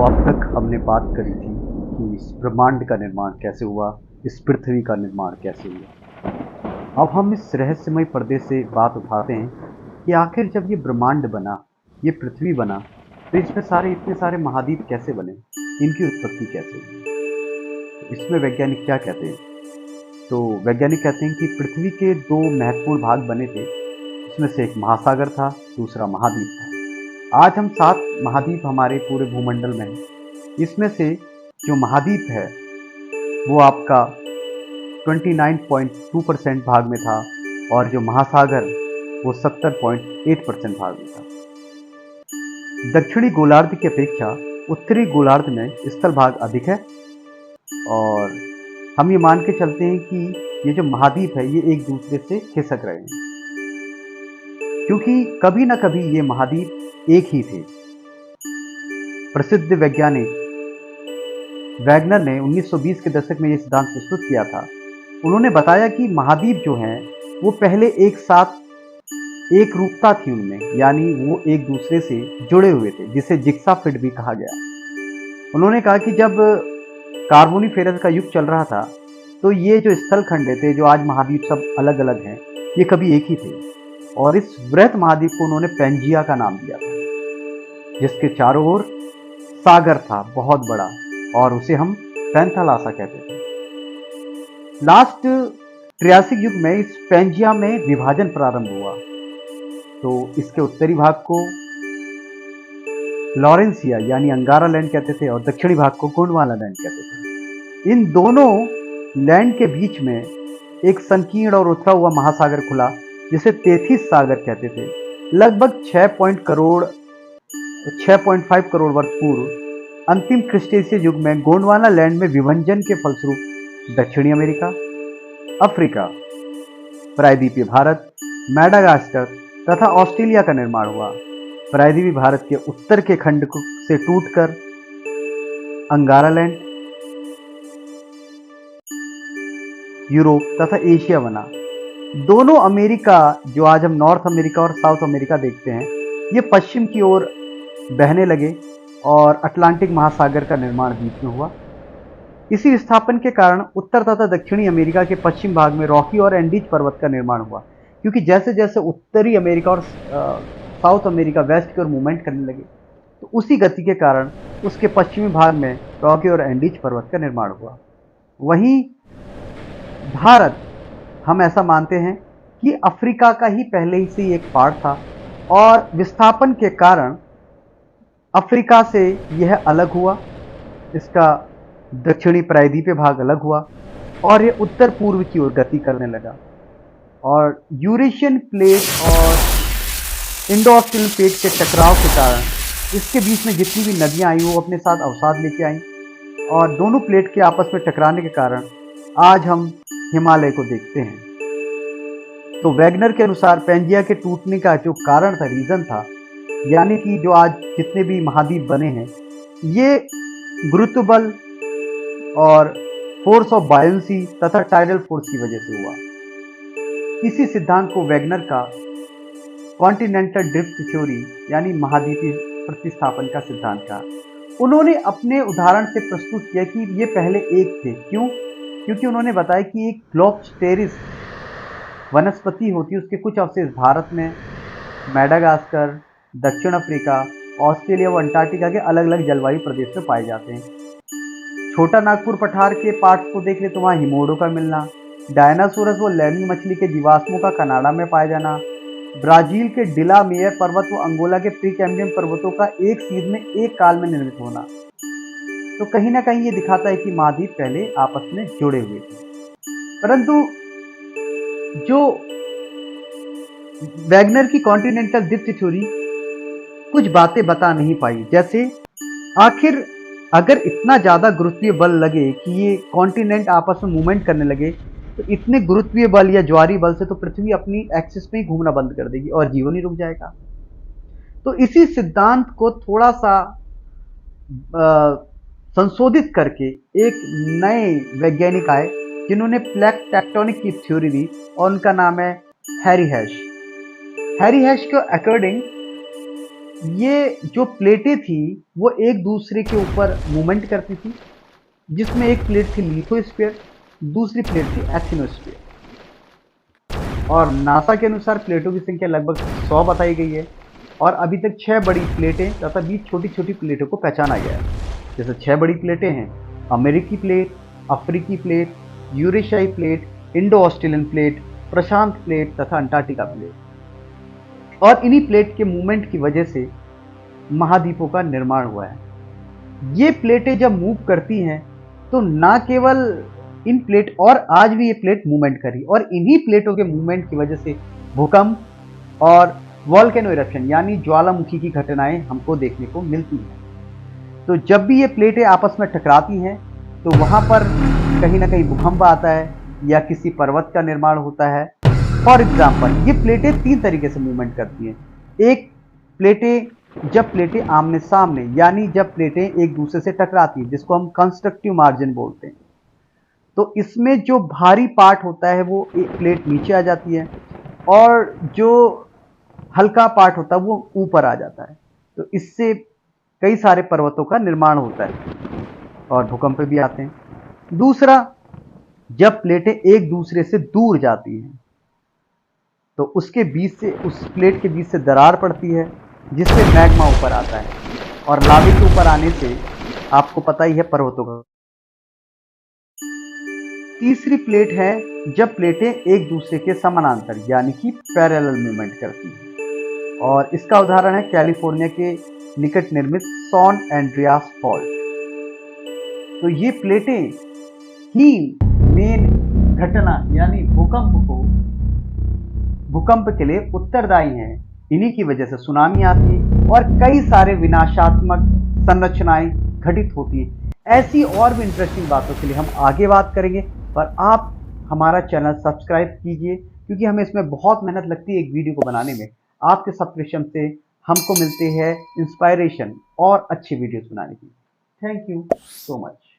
अब तक हमने बात करी थी कि इस ब्रह्मांड का निर्माण कैसे हुआ, इस पृथ्वी का निर्माण कैसे हुआ। अब हम इस रहस्यमय पर्दे से बात उठाते हैं कि आखिर जब ये ब्रह्मांड बना, ये पृथ्वी बना, तो इसमें इतने सारे महाद्वीप कैसे बने, इनकी उत्पत्ति कैसे हुई। तो इसमें वैज्ञानिक क्या कहते हैं? तो वैज्ञानिक कहते हैं कि पृथ्वी के दो महत्वपूर्ण भाग बने थे। इसमें से एक महासागर था, दूसरा महाद्वीप था। आज हम 7 महाद्वीप हमारे पूरे भूमंडल में हैं। इसमें से जो महाद्वीप है वो आपका 29.2% भाग में था और जो महासागर वो 70.8% भाग में था। दक्षिणी गोलार्ध की अपेक्षा उत्तरी गोलार्ध में स्थल भाग अधिक है और हम ये मान के चलते हैं कि ये जो महाद्वीप है ये एक दूसरे से खिसक रहे हैं, क्योंकि कभी ना कभी ये महाद्वीप एक ही थे। प्रसिद्ध वैज्ञानिक वैगनर ने 1920 के दशक में यह सिद्धांत प्रस्तुत किया था। उन्होंने बताया कि महाद्वीप जो हैं वो पहले एक साथ एक रूपता थी उनमें, यानी वो एक दूसरे से जुड़े हुए थे, जिसे जिग्सा फिट भी कहा गया। उन्होंने कहा कि जब कार्बोनिफेरस का युग चल रहा था तो ये जो स्थल खंड थे, जो आज महाद्वीप सब अलग अलग हैं, ये कभी एक ही थे और इस वृहत महाद्वीप को उन्होंने पेंजिया का नाम दिया था, जिसके चारों ओर सागर था बहुत बड़ा और उसे हम पैंथालासा कहते थे। लास्ट ट्रियासिक युग में इस पेंजिया में विभाजन प्रारंभ हुआ, तो इसके उत्तरी भाग को लॉरेंसिया यानी अंगारा लैंड कहते थे और दक्षिणी भाग को गोंडवाना लैंड कहते थे। इन दोनों लैंड के बीच में एक संकीर्ण और उथला हुआ महासागर खुला, जिसे तेथिस सागर कहते थे। लगभग 6.5 करोड़ वर्ष पूर्व अंतिम क्रिस्टेशियस युग में गोंडवाना लैंड में विभजन के फलस्वरूप दक्षिणी अमेरिका, अफ्रीका, प्रायद्वीपीय भारत, मैडागास्कर तथा ऑस्ट्रेलिया का निर्माण हुआ। प्रायद्वीपीय भारत के उत्तर के खंड से टूटकर अंगारा लैंड, यूरोप तथा एशिया बना। दोनों अमेरिका, जो आज हम नॉर्थ अमेरिका और साउथ अमेरिका देखते हैं, ये पश्चिम की ओर बहने लगे और अटलांटिक महासागर का निर्माण बीच में हुआ। इसी विस्थापन के कारण उत्तर तथा दक्षिणी अमेरिका के पश्चिम भाग में रॉकी और एंडीज पर्वत का निर्माण हुआ, क्योंकि जैसे जैसे उत्तरी अमेरिका और साउथ अमेरिका वेस्ट की ओर मूवमेंट करने लगे, तो उसी गति के कारण उसके पश्चिमी भाग में रॉकी और एंडीज पर्वत का निर्माण हुआ। वहीं भारत, हम ऐसा मानते हैं कि अफ्रीका का ही पहले ही से एक पार्ट था और विस्थापन के कारण अफ्रीका से यह अलग हुआ, इसका दक्षिणी प्रायद्वीपीय भाग अलग हुआ और यह उत्तर पूर्व की ओर गति करने लगा। और यूरेशियन प्लेट और इंडो ऑस्ट्रेलियन प्लेट के टकराव के कारण इसके बीच में जितनी भी नदियां आई वो अपने साथ अवसाद लेके आई और दोनों प्लेट के आपस में टकराने के कारण आज हम हिमालय को देखते हैं। तो वैगनर के अनुसार पेंजिया के टूटने का जो कारण था, रीजन था, यानी कि जो आज जितने भी महाद्वीप बने हैं ये गुरुत्व बल और फोर्स ऑफ बायोंसी तथा टाइडल फोर्स की वजह से हुआ। इसी सिद्धांत को वैगनर का कॉन्टिनेंटल ड्रिफ्ट थ्योरी यानी महाद्वीपीय प्रतिस्थापन का सिद्धांत कहा। उन्होंने अपने उदाहरण से प्रस्तुत किया कि ये पहले एक थे। क्यों? क्योंकि उन्होंने बताया कि एक ग्लोब्सटेरिस वनस्पति होती है, उसके कुछ अवशेष भारत में, मैडागास्कर, दक्षिण अफ्रीका, ऑस्ट्रेलिया व अंटार्कटिका के अलग अलग जलवायु प्रदेश में पाए जाते हैं। छोटा नागपुर पठार के पार्ट्स को देख ले तो वहाँ हिमोडो का मिलना, डायनासोरस व लैमी मछली के जीवाश्मों का कनाडा में पाया जाना, ब्राजील के डिला मेयर पर्वत व अंगोला के प्रीकैम्बियम पर्वतों का एक सीध में एक काल में निर्मित होना, तो कहीं ना कहीं ये दिखाता है कि महाद्वीप पहले आपस में जुड़े हुए थे। परंतु जो वैगनर की कॉन्टिनेंटल ड्रिफ्ट थ्योरी कुछ बातें बता नहीं पाई, जैसे आखिर अगर इतना ज्यादा गुरुत्वीय बल लगे कि ये कॉन्टिनेंट आपस में मूवमेंट करने लगे, तो इतने गुरुत्वीय बल या ज्वारीय बल से तो पृथ्वी अपनी एक्सिस में ही घूमना बंद कर देगी और जीवन ही रुक जाएगा। तो इसी सिद्धांत को थोड़ा सा संशोधित करके एक नए वैज्ञानिक आए जिन्होंने प्लेट टेक्टोनिक की थ्योरी दी और उनका नाम है हैरी हैश। हैरी हैश के अकॉर्डिंग ये जो प्लेटें थी वो एक दूसरे के ऊपर मूवमेंट करती थी, जिसमें एक प्लेट थी लिथोस्फीयर, दूसरी प्लेट थी एक्टिनोस्फीयर। और नासा के अनुसार प्लेटों की संख्या लगभग 100 बताई गई है और अभी तक 6 बड़ी प्लेटें तथा 20 छोटी छोटी प्लेटों को पहचाना गया है। जैसे 6 बड़ी प्लेटें हैं: अमेरिकी प्लेट, अफ्रीकी प्लेट, यूरेशियाई प्लेट, इंडो ऑस्ट्रेलियन प्लेट, प्रशांत प्लेट तथा अंटार्कटिका प्लेट। और इन्हीं प्लेट के मूवमेंट की वजह से महाद्वीपों का निर्माण हुआ है। ये प्लेटें जब मूव करती हैं तो ना केवल इन प्लेट, और आज भी ये प्लेट मूवमेंट करी, और इन्हीं प्लेटों के मूवमेंट की वजह से भूकंप और वॉल्केनो इरप्शन यानी ज्वालामुखी की घटनाएं हमको देखने को मिलती हैं। तो जब भी ये प्लेटें आपस में टकराती हैं तो वहां पर कहीं ना कहीं भूकंप आता है या किसी पर्वत का निर्माण होता है। फॉर एग्जाम्पल, ये प्लेटें 3 तरीके से मूवमेंट करती हैं। एक, जब प्लेटें आमने सामने यानी जब प्लेटें एक दूसरे से टकराती हैं, जिसको हम कंस्ट्रक्टिव मार्जिन बोलते हैं, तो इसमें जो भारी पार्ट होता है वो एक प्लेट नीचे आ जाती है और जो हल्का पार्ट होता है वो ऊपर आ जाता है। तो इससे कई सारे पर्वतों का निर्माण होता है और भूकंप भी आते हैं। दूसरा, जब प्लेटें एक दूसरे से दूर जाती हैं तो उसके बीच से, उस प्लेट के बीच से दरार पड़ती है, जिससे मैग्मा ऊपर आता है और लावे के ऊपर आने से आपको पता ही है पर्वतों का। तीसरी प्लेट है जब प्लेटें एक दूसरे के समानांतर यानी कि पैरेलल मूवमेंट करती हैं, और इसका उदाहरण है कैलिफोर्निया के निकट निर्मित सॉन एंड्रियास फॉल्ट। तो ये प्लेटें ही मेन घटना यानी भूकंप के लिए उत्तरदायी हैं। इन्हीं की वजह से सुनामी आती है और कई सारे विनाशात्मक संरचनाएं घटित होती है। ऐसी और भी इंटरेस्टिंग बातों के लिए हम आगे बात करेंगे, पर आप हमारा चैनल सब्सक्राइब कीजिए, क्योंकि हमें इसमें बहुत मेहनत लगती है एक वीडियो को बनाने में। आपके सब्सक्रिप्शन से हमको मिलते हैं इंस्पायरेशन और अच्छी वीडियोस बनाने की। Thank you so much.